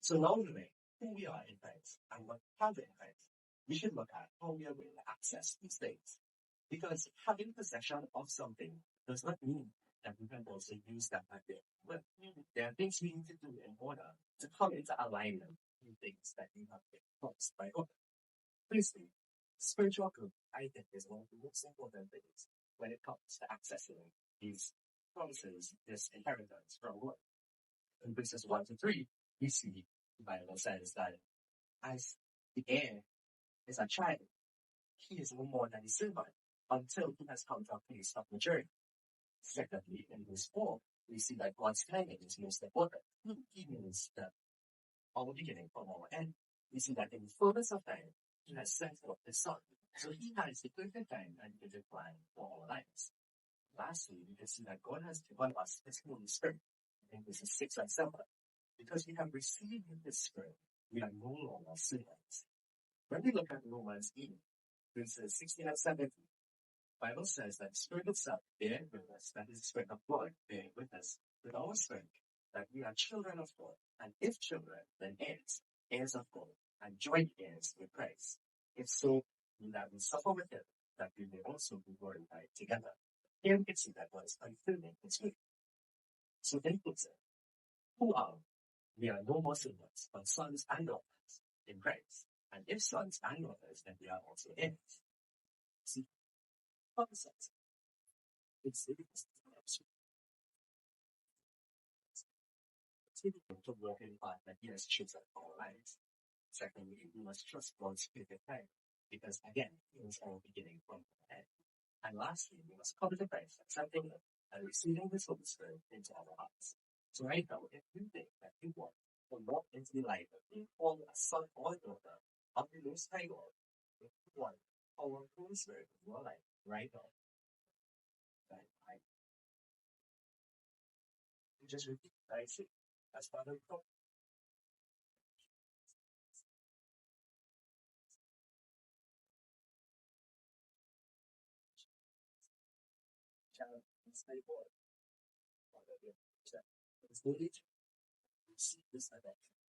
So now knowing who we are in Christ and what we have in Christ, we should look at how we are going to access these things. Because having possession of something does not mean that we can also use that at their will. There are things we need to do in order to come into alignment with things that you have been promised by God. Firstly, spiritual growth, I think, is one of the most important things when it comes to accessing these promises, this inheritance from God. In verses 1 to 3, we see the Bible says that as the heir is a child, he is no more than a servant until he has come to a place of maturity. Secondly, in verse 4, we see that God's timing is most important. He means that our beginning from our end. We see that in the fullness of time, he has sent forth his son. So he has the perfect time and perfect plan for our lives. Lastly, we can see that God has given us his Holy Spirit. In verses 6 and 7. Because we have received his Spirit, we are no longer servants. When we look at Romans 8, verses 16 and 17, the Bible says that the Spirit itself bears with us, that is the Spirit of God bearing with us, with our spirit, that we are children of God, and if children, then heirs, heirs of God, and joint heirs with Christ. If so, that we suffer with him, that we may also be glorified together. Here we can see that God is confirming his will. So in conclusion, who are we? We are no more servants, but sons and daughters in Christ. And if sons and daughters, then we are also heirs. See, what the sense? It's to work in part that he has chosen for our lives. Secondly, we must trust God's perfect time, because again, he is our beginning from the end. And lastly, we must come to Christ, accepting him and receiving his Holy Spirit into our hearts. So right now, if you think that you want to walk into the life of being called a son or daughter of the Most High God, if you want our Holy Spirit in your life right now, then I just repeat what I say as Father God. Child, stay born. Father, this village receive this adoption.